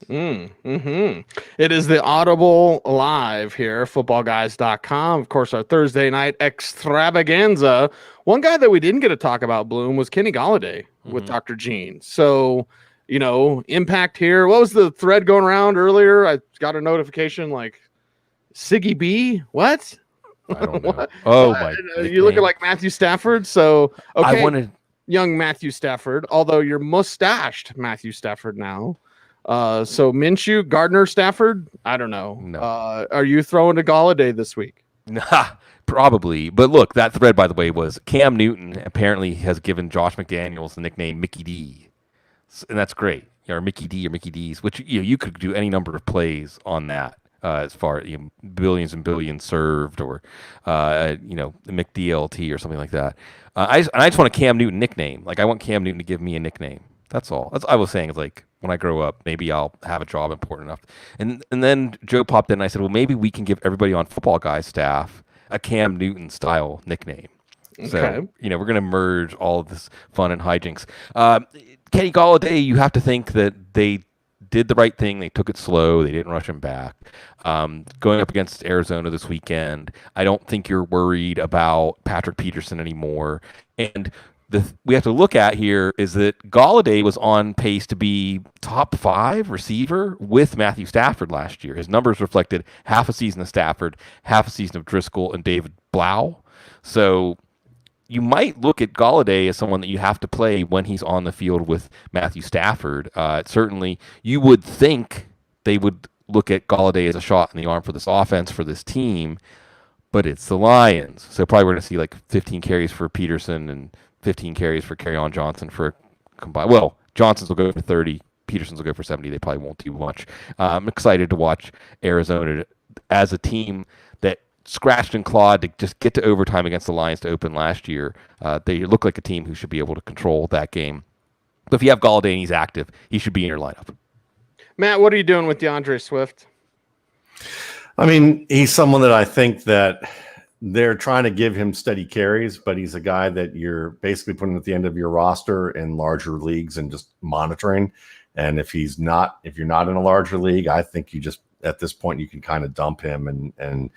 It is the Audible Live here, footballguys.com. Of course, our Thursday night extravaganza. One guy that we didn't get to talk about, Bloom, was Kenny Golladay with Dr. Gene. So, you know, impact here. What was the thread going around earlier? I got a notification like Siggy B. What? I don't know. Oh my! You looking like Matthew Stafford? So okay, I wanted young Matthew Stafford. Although you're mustached Matthew Stafford now. So Minshew, Gardner, Stafford. I don't know. No. Are you throwing to Golladay this week? Nah, probably. But look, that thread, by the way, was Cam Newton apparently has given Josh McDaniels the nickname Mickey D, and that's great. Or Mickey D or Mickey D's, which you could do any number of plays on that. As far as billions and billions served, or the McDLT or something like that. I just want a Cam Newton nickname. Like, I want Cam Newton to give me a nickname. That's all. That's I was saying. Is like, when I grow up, maybe I'll have a job important enough. And then Joe popped in and I said, well, maybe we can give everybody on Football Guys staff a Cam Newton style nickname. Okay. So, we're going to merge all of this fun and hijinks. Kenny Golladay, you have to think that they did the right thing. They took it slow. They didn't rush him back. Going up against Arizona this weekend, I don't think you're worried about Patrick Peterson anymore. And we have to look at here is that Golladay was on pace to be top 5 receiver with Matthew Stafford last year. His numbers reflected half a season of Stafford, half a season of Driscoll and David Blau. So you might look at Golladay as someone that you have to play when he's on the field with Matthew Stafford. Certainly, you would think they would look at Golladay as a shot in the arm for this offense, for this team, but it's the Lions. So probably we're going to see like 15 carries for Peterson and 15 carries for Kerryon Johnson for combined. Well, Johnson's will go for 30. Peterson's will go for 70. They probably won't do much. I'm excited to watch Arizona as a team that scratched and clawed to just get to overtime against the Lions to open last year. They look like a team who should be able to control that game. But if you have Golladay and he's active, he should be in your lineup. Matt, what are you doing with DeAndre Swift? I mean, he's someone that I think that they're trying to give him steady carries, but he's a guy that you're basically putting at the end of your roster in larger leagues and just monitoring. And if you're not in a larger league, I think you just, at this point, you can kind of dump him and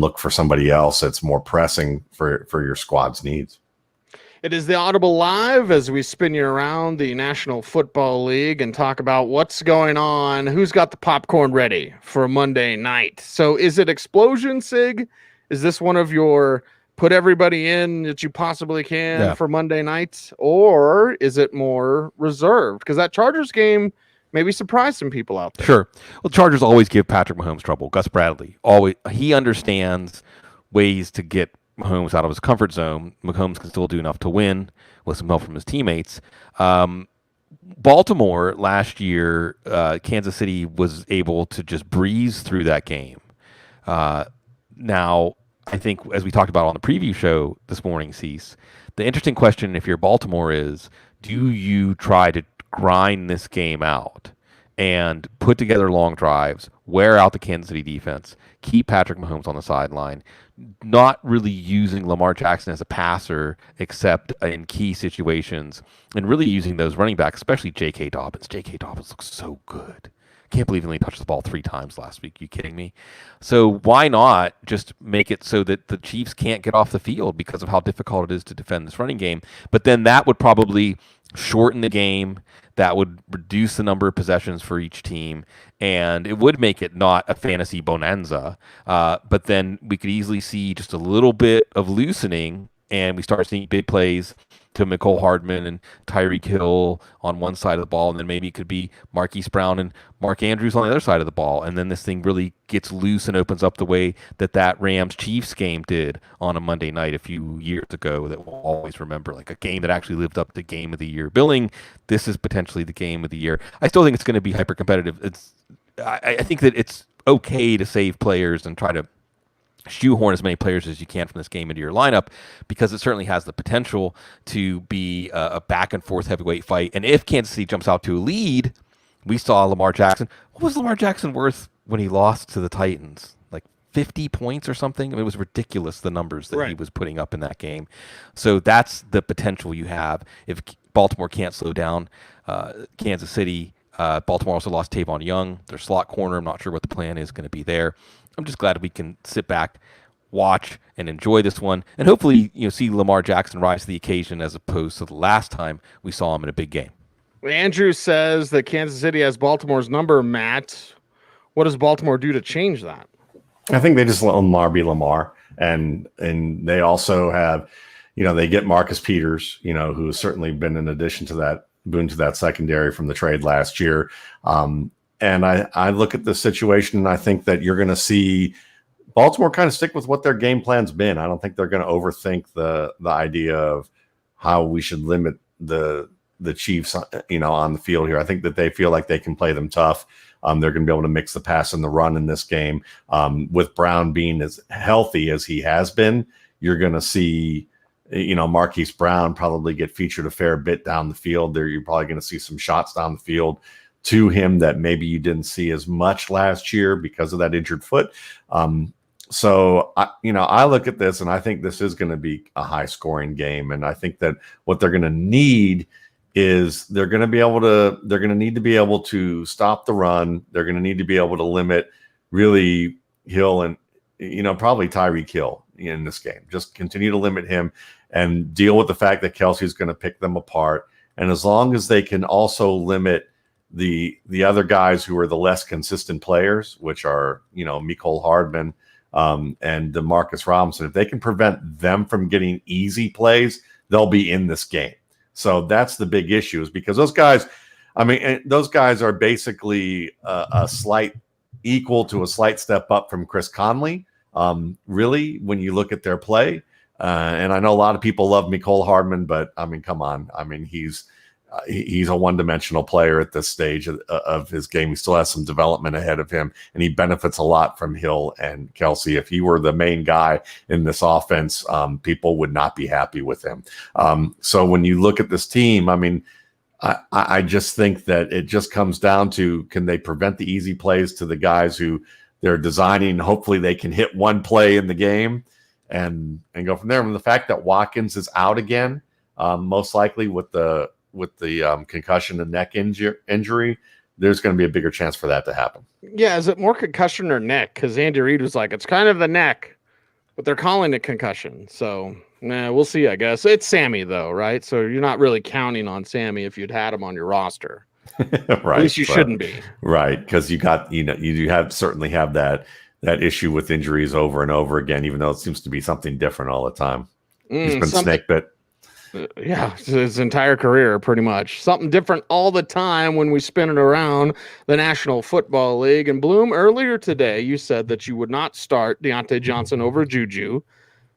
look for somebody else that's more pressing for your squad's needs. It is the Audible Live as we spin you around the National Football League and talk about what's going on, who's got the popcorn ready for Monday night. So is it Explosion, Sig? Is this one of your put everybody in that you possibly can for Monday night? Or is it more reserved? Because that Chargers game maybe surprised some people out there. Sure. Well, Chargers always give Patrick Mahomes trouble. Gus Bradley, he understands ways to get Mahomes out of his comfort zone. Mahomes can still do enough to win with some help from his teammates. Baltimore last year, Kansas City was able to just breeze through that game. Now, I think, as we talked about on the preview show this morning, Cease, the interesting question if you're Baltimore is, do you try to grind this game out and put together long drives, wear out the Kansas City defense, keep Patrick Mahomes on the sideline, not really using Lamar Jackson as a passer except in key situations, and really using those running backs, especially J.K. Dobbins. J.K. Dobbins looks so good. Can't believe he only touched the ball 3 times last week. You kidding me? So why not just make it so that the Chiefs can't get off the field because of how difficult it is to defend this running game? But then that would probably shorten the game. That would reduce the number of possessions for each team, and it would make it not a fantasy bonanza. But then we could easily see just a little bit of loosening, and we start seeing big plays to Mecole Hardman and Tyreek Hill on one side of the ball, and then maybe it could be Marquise Brown and Mark Andrews on the other side of the ball, and then this thing really gets loose and opens up the way that Rams-Chiefs game did on a Monday night a few years ago that we'll always remember, like a game that actually lived up to Game of the Year billing. This is potentially the Game of the Year. I still think it's going to be hyper-competitive. I think that it's okay to save players and try to shoehorn as many players as you can from this game into your lineup, because it certainly has the potential to be a back and forth heavyweight fight. And if Kansas City jumps out to a lead, we saw Lamar Jackson. What was Lamar Jackson worth when he lost to the Titans? Like 50 points or something? I mean, it was ridiculous, the numbers that he was putting up in that game. So that's the potential you have. If Baltimore can't slow down Kansas City, Baltimore also lost Tavon Young, their slot corner. I'm not sure what the plan is going to be there. I'm just glad we can sit back, watch, and enjoy this one, and hopefully see Lamar Jackson rise to the occasion as opposed to the last time we saw him in a big game. Andrew says that Kansas City has Baltimore's number, Matt. What does Baltimore do to change that? I think they just let Lamar be Lamar, and they also have, they get Marcus Peters, who has certainly been an addition to that, boon to that secondary from the trade last year. And I look at the situation and I think that you're going to see Baltimore kind of stick with what their game plan's been. I don't think they're going to overthink the idea of how we should limit the Chiefs, on the field here. I think that they feel like they can play them tough. They're going to be able to mix the pass and the run in this game. With Brown being as healthy as he has been, you're going to see, Marquise Brown probably get featured a fair bit down the field there. You're probably going to see some shots down the field to him that maybe you didn't see as much last year because of that injured foot. So I look at this and I think this is going to be a high scoring game. And I think that what they're going to need is they're going to need to be able to stop the run. They're going to need to be able to limit really Hill and, probably Tyreek Hill in this game. Just continue to limit him and deal with the fact that Kelsey's going to pick them apart. And as long as they can also limit the other guys who are the less consistent players, which are, Mecole Hardman and DeMarcus Robinson, if they can prevent them from getting easy plays, they'll be in this game. So that's the big issue, is because those guys are basically a slight equal to a slight step up from Chris Conley. Really, when you look at their play, and I know a lot of people love Mecole Hardman, but come on. He's a one-dimensional player at this stage of his game. He still has some development ahead of him, and he benefits a lot from Hill and Kelsey. If he were the main guy in this offense, people would not be happy with him. So when you look at this team, I just think that it just comes down to, can they prevent the easy plays to the guys who they're designing? Hopefully they can hit one play in the game and go from there. And the fact that Watkins is out again, most likely with the concussion and neck injury, there's going to be a bigger chance for that to happen. Yeah, is it more concussion or neck? Because Andy Reid was like, it's kind of the neck, but they're calling it concussion. So we'll see, I guess. It's Sammy, though, right? So you're not really counting on Sammy if you'd had him on your roster. Right. At least you shouldn't be. Right, because you certainly have that issue with injuries over and over again, even though it seems to be something different all the time. He's been snake bit. Yeah, his entire career, pretty much. Something different all the time when we spin it around the National Football League. And Bloom, earlier today, you said that you would not start Deontay Johnson over Juju,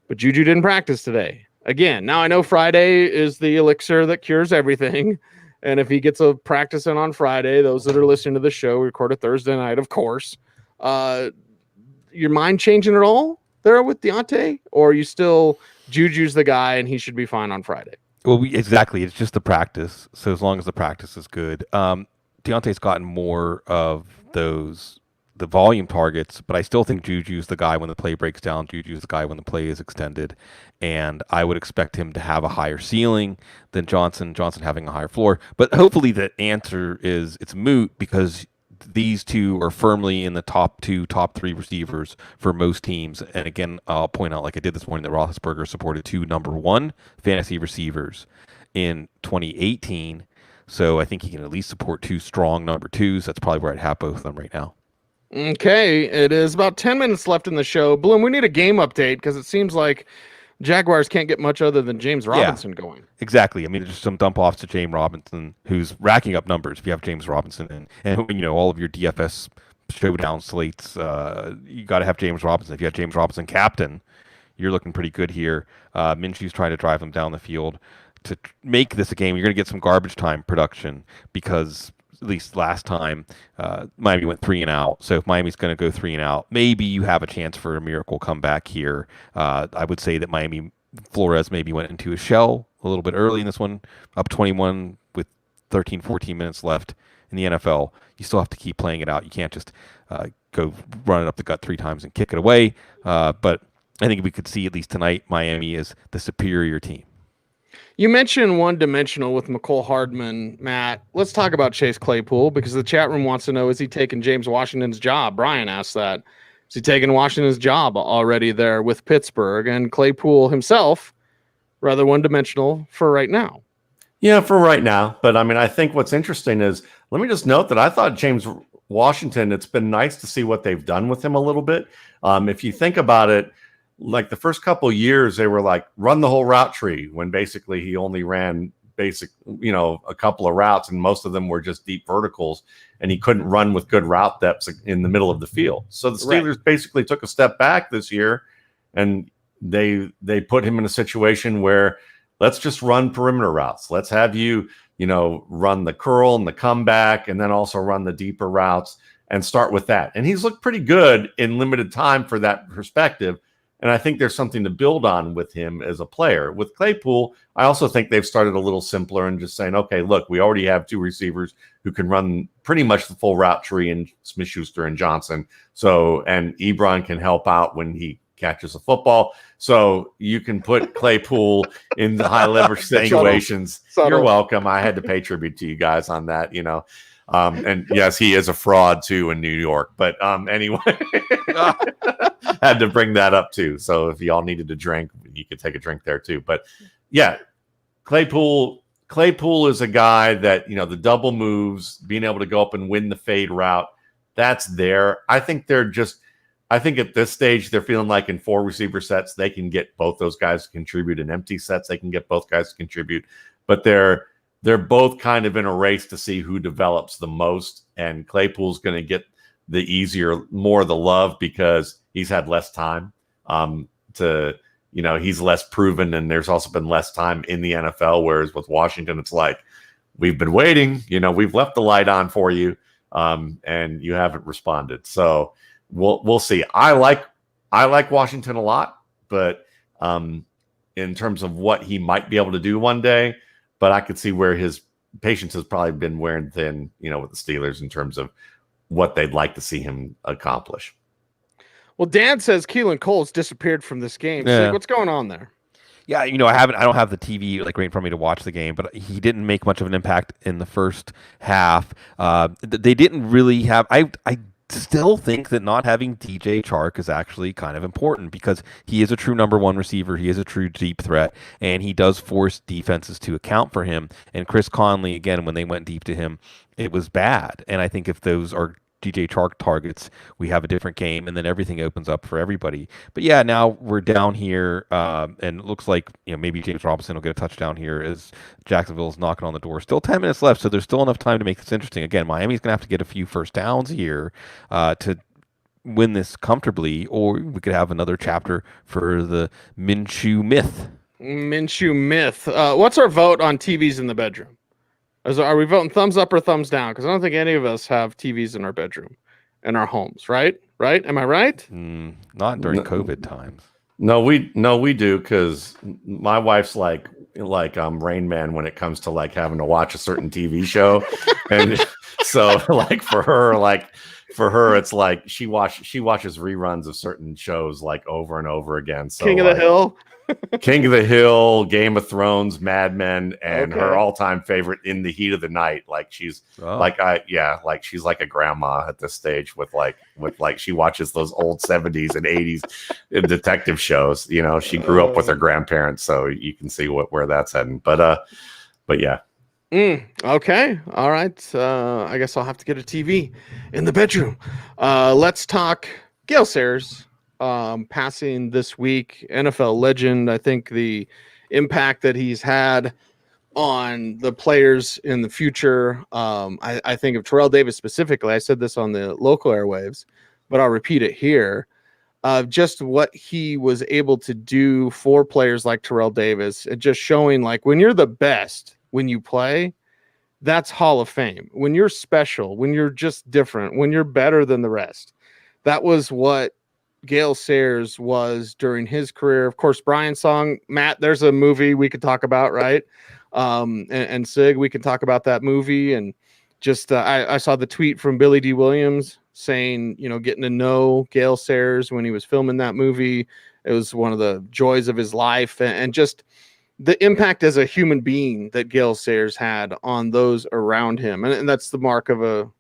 but Juju didn't practice today. Again, now I know Friday is the elixir that cures everything. And if he gets a practice in on Friday, those that are listening to the show, we record it Thursday night, of course. Your mind changing at all there with Deontay? Or are you still Juju's the guy and he should be fine on Friday? Well, exactly. It's just the practice. So as long as the practice is good, Deontay's gotten more of the volume targets, but I still think Juju's the guy when the play breaks down. Juju's the guy when the play is extended. And I would expect him to have a higher ceiling than Johnson having a higher floor. But hopefully the answer is it's moot, because these two are firmly in the top 3 receivers for most teams. And again, I'll point out, like I did this morning, that Roethlisberger supported 2 number 1 fantasy receivers in 2018. So I think he can at least support 2 strong number 2s. That's probably where I'd have both of them right now. Okay, it is about 10 minutes left in the show. Bloom, we need a game update because it seems like Jaguars can't get much other than James Robinson going. Exactly. I mean, there's some dump offs to James Robinson, who's racking up numbers. If you have James Robinson and all of your DFS showdown slates, you got to have James Robinson. If you have James Robinson captain, you're looking pretty good here. Minshew's trying to drive him down the field to make this a game. You're going to get some garbage time production because, at least last time, Miami went 3 and out. So if Miami's going to go 3 and out, maybe you have a chance for a miracle comeback here. I would say that Flores maybe went into a shell a little bit early in this one, up 21 with 13, 14 minutes left in the NFL. You still have to keep playing it out. You can't just go run it up the gut 3 times and kick it away. But I think we could see, at least tonight, Miami is the superior team. You mentioned one-dimensional with McCole Hardman, Matt. Let's talk about Chase Claypool, because the chat room wants to know, is he taking James Washington's job? Brian asked that. Is he taking Washington's job already there with Pittsburgh? And Claypool himself, rather one-dimensional for right now. Yeah, for right now. But, I mean, I think what's interesting is, let me just note that I thought James Washington, it's been nice to see what they've done with him a little bit. If you think about it, like the first couple of years, they were like, run the whole route tree, when basically he only ran a couple of routes, and most of them were just deep verticals, and he couldn't run with good route depths in the middle of the field. So the Steelers basically took a step back this year, and they put him in a situation where, let's just run perimeter routes. Let's have you run the curl and the comeback, and then also run the deeper routes, and start with that. And he's looked pretty good in limited time for that perspective. And I think there's something to build on with him as a player. With Claypool, I also think they've started a little simpler and just saying, okay, look, we already have 2 receivers who can run pretty much the full route tree in Smith-Schuster and Johnson. So, and Ebron can help out when he catches a football. So you can put Claypool in the high leverage situations. You're welcome. I had to pay tribute to you guys on that, and yes, he is a fraud too in New York. But anyway, had to bring that up too. So if y'all needed a drink, you could take a drink there too. But yeah, Claypool is a guy that, the double moves, being able to go up and win the fade route, that's there. I think at this stage, they're feeling like in 4 receiver sets, they can get both those guys to contribute. In empty sets, they can get both guys to contribute. But they're both kind of in a race to see who develops the most. And Claypool's going to get more of the love because he's had less time he's less proven, and there's also been less time in the NFL. Whereas with Washington, it's like, we've been waiting, we've left the light on for you, and you haven't responded. So we'll see. I like Washington a lot, but in terms of what he might be able to do one day, but I could see where his patience has probably been wearing thin, with the Steelers in terms of what they'd like to see him accomplish. Well, Dan says Keelan Cole's disappeared from this game. Yeah. Sig, what's going on there? Yeah, I don't have the TV right in front of me to watch the game, but he didn't make much of an impact in the first half. They didn't really have. I still think that not having DJ Chark is actually kind of important because he is a true number one receiver. He is a true deep threat, and he does force defenses to account for him. And Chris Conley, again, when they went deep to him, it was bad. And I think if those are DJ Chark targets, we have a different game, and then everything opens up for everybody. But yeah, now we're down here, and it looks like maybe James Robinson will get a touchdown here as Jacksonville's knocking on the door. Still 10 minutes left, so there's still enough time to make this interesting. Again, Miami's going to have to get a few first downs here to win this comfortably, or we could have another chapter for the Minshew myth. Minshew myth. What's our vote on TVs in the bedroom? Are we voting thumbs up or thumbs down? Because I don't think any of us have TVs in our bedroom, in our homes, right? Right? Am I right? Not during COVID times. No, we do, because my wife's like Rain Man when it comes to like having to watch a certain TV show, and so like for her, it's like she watches reruns of certain shows like over and over again. So King of the Hill. King of the Hill, Game of Thrones, Mad Men, and her all-time favorite, In the Heat of the Night. Like she's she's like a grandma at this stage with she watches those old 70s and 80s detective shows. She grew up with her grandparents, so you can see where that's heading. But yeah. Okay. All right. I guess I'll have to get a TV in the bedroom. Let's talk Gale Sayers. Passing this week, NFL legend. I think the impact that he's had on the players in the future. I think of Terrell Davis specifically. I said this on the local airwaves, but I'll repeat it here. Just what he was able to do for players like Terrell Davis, just showing like when you're the best, when you play, that's Hall of Fame. When you're special, when you're just different, when you're better than the rest, that was what Gale Sayers was during his career. Of course, Brian's song, Matt, there's a movie we could talk about, right? And Sig, we can talk about that movie. And just I saw the tweet from Billy D. Williams saying, getting to know Gale Sayers when he was filming that movie. It was one of the joys of his life, and just the impact as a human being that Gale Sayers had on those around him. And that's the mark of a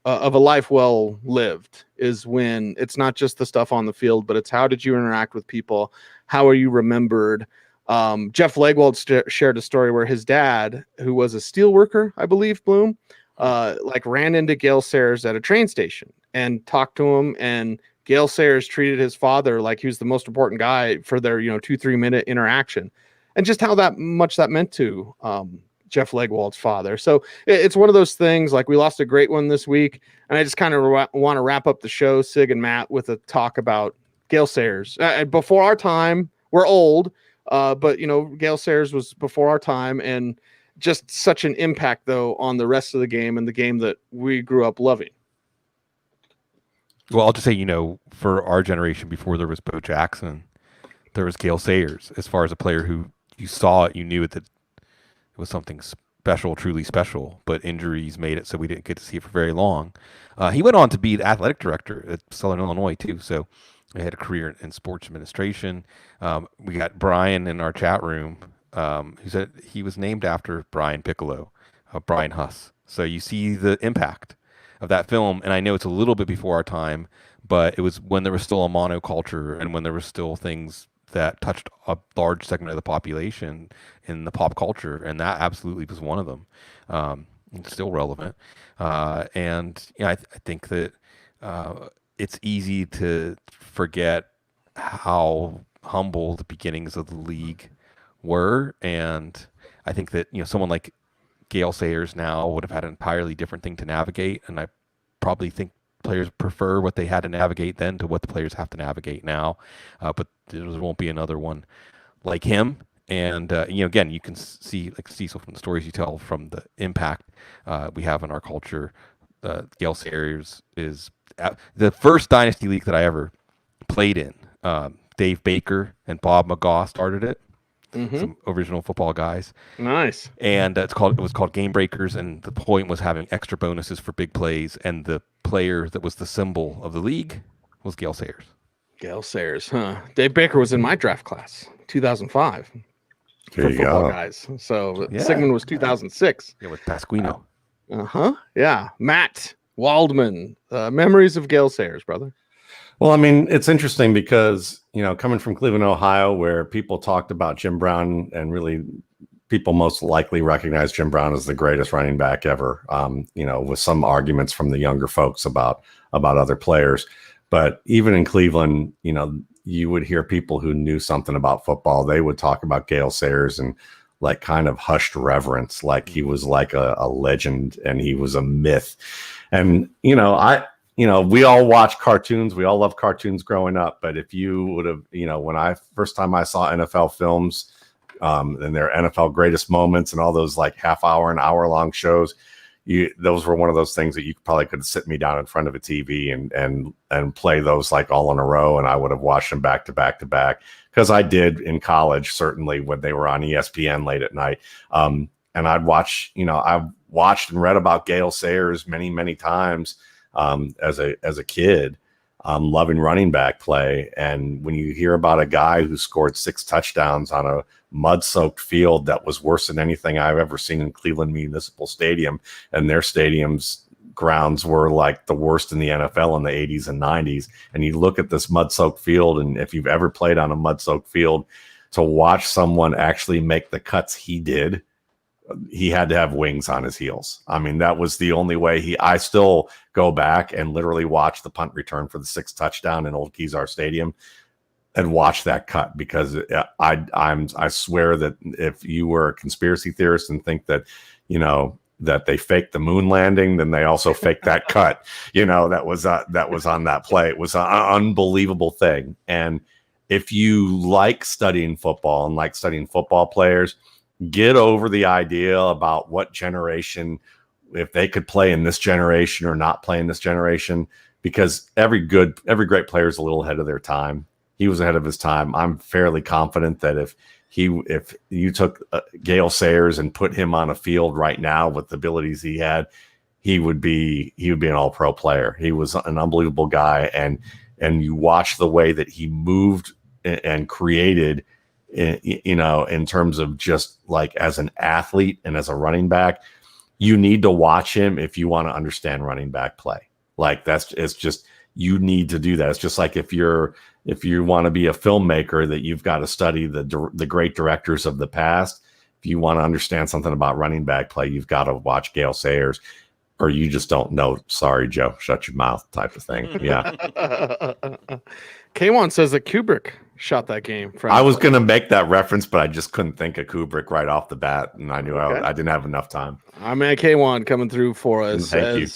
life well lived, is when it's not just the stuff on the field, but it's how did you interact with people? How are you remembered? Jeff Legwold shared a story where his dad, who was a steel worker, I believe, Bloom, ran into Gale Sayers at a train station and talked to him. And Gale Sayers treated his father like he was the most important guy for their, 2-3 minute interaction, and just how much that meant to, Jeff Legwold's father. So it's one of those things, like we lost a great one this week, and I just kind of want to wrap up the show, Sig and Matt, with a talk about Gale Sayers. Before our time, we're old, but Gale Sayers was before our time, and just such an impact though on the rest of the game and the game that we grew up loving. Well, I'll just say, for our generation, before there was Bo Jackson, there was Gale Sayers. As far as a player who you saw it, you knew it, that it was something special, truly special, but injuries made it so we didn't get to see it for very long. He went on to be the athletic director at Southern Illinois, too, so he had a career in sports administration. We got Brian in our chat room, who said he was named after Brian Piccolo, Brian Huss. So you see the impact of that film, and I know it's a little bit before our time, but it was when there was still a monoculture and when there were still things that touched a large segment of the population in the pop culture, and that absolutely was one of them. It's still relevant, and I think that it's easy to forget how humble the beginnings of the league were, and I think that someone like Gale Sayers now would have had an entirely different thing to navigate, and I probably think players prefer what they had to navigate then to what the players have to navigate now, but there won't be another one like him. And again, you can see, like Cecil, from the stories you tell, from the impact we have in our culture. Gale Sayers is the first dynasty league that I ever played in. Dave Baker and Bob McGaw started it, some original football guys. Nice. And it was called Game Breakers, and the point was having extra bonuses for big plays. And the player that was the symbol of the league was Gale Sayers. Gale Sayers, huh? Dave Baker was in my draft class, 2005. There for you football go. guys. So Yeah. Sigmund was 2006. Yeah, with Pasquino. Yeah. Matt Waldman, memories of Gale Sayers, brother. Well, I mean, it's interesting because, coming from Cleveland, Ohio, where people talked about Jim Brown and really people most likely recognize Jim Brown as the greatest running back ever, with some arguments from the younger folks about other players. But even in Cleveland, you would hear people who knew something about football. They would talk about Gale Sayers and like kind of hushed reverence, like he was like a legend and he was a myth. And, we all watch cartoons. We all love cartoons growing up. But if you would have, when first time I saw NFL films and their NFL greatest moments and all those like half hour and hour long shows, those were one of those things that you probably could sit me down in front of a TV and play those like all in a row. And I would have watched them back to back to back, because I did in college, certainly when they were on ESPN late at night. And I'd watch, I've watched and read about Gale Sayers many, many times as a kid, loving running back play. And when you hear about a guy who scored 6 touchdowns on a mud-soaked field that was worse than anything I've ever seen in Cleveland Municipal Stadium, and their stadium's grounds were like the worst in the NFL in the 80s and 90s. And you look at this mud-soaked field, and if you've ever played on a mud-soaked field, to watch someone actually make the cuts he did, he had to have wings on his heels. I mean, that was the only way I still go back and literally watch the punt return for the 6th touchdown in Old Kezar Stadium and watch that cut, because I swear that if you were a conspiracy theorist and think that, that they faked the moon landing, then they also faked that cut, that was on that play. It was an unbelievable thing. And if you like studying football and like studying football players, get over the idea about what generation, if they could play in this generation or not play in this generation, because every great player is a little ahead of their time. He was ahead of his time. I'm fairly confident that if you took Gale Sayers and put him on a field right now with the abilities he had, he would be an all-pro player. He was an unbelievable guy, and you watch the way that he moved and created, in terms of just like as an athlete and as a running back. You need to watch him if you want to understand running back play. Like it's just, you need to do that. It's just like if you want to be a filmmaker, that you've got to study the great directors of the past. If you want to understand something about running back play, you've got to watch Gale Sayers, or you just don't know. Sorry, Joe, shut your mouth type of thing. Yeah. K1 says that Kubrick shot that game. I was going to make that reference, but I just couldn't think of Kubrick right off the bat, and I knew I didn't have enough time. I mean, K1 coming through for us. Thank you.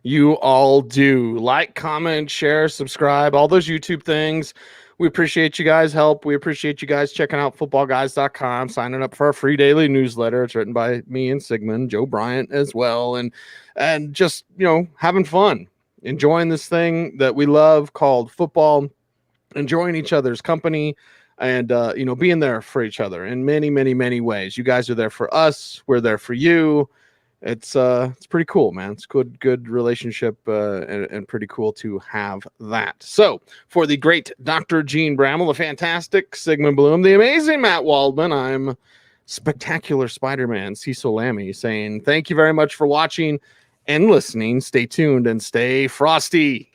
You all do. Like, comment, share, subscribe, all those YouTube things. We appreciate you guys' help. We appreciate you guys checking out footballguys.com, signing up for our free daily newsletter. It's written by me and Sigmund, Joe Bryant as well, and just, having fun, enjoying this thing that we love called football, enjoying each other's company, and being there for each other in many, many, many ways. You guys are there for us. We're there for you. It's pretty cool, man. It's good relationship, and pretty cool to have that. So for the great Dr. Jene Bramel, the fantastic Sigmund Bloom, the amazing Matt Waldman, I'm spectacular Spider-Man Cecil Lammey saying thank you very much for watching and listening. Stay tuned and stay frosty.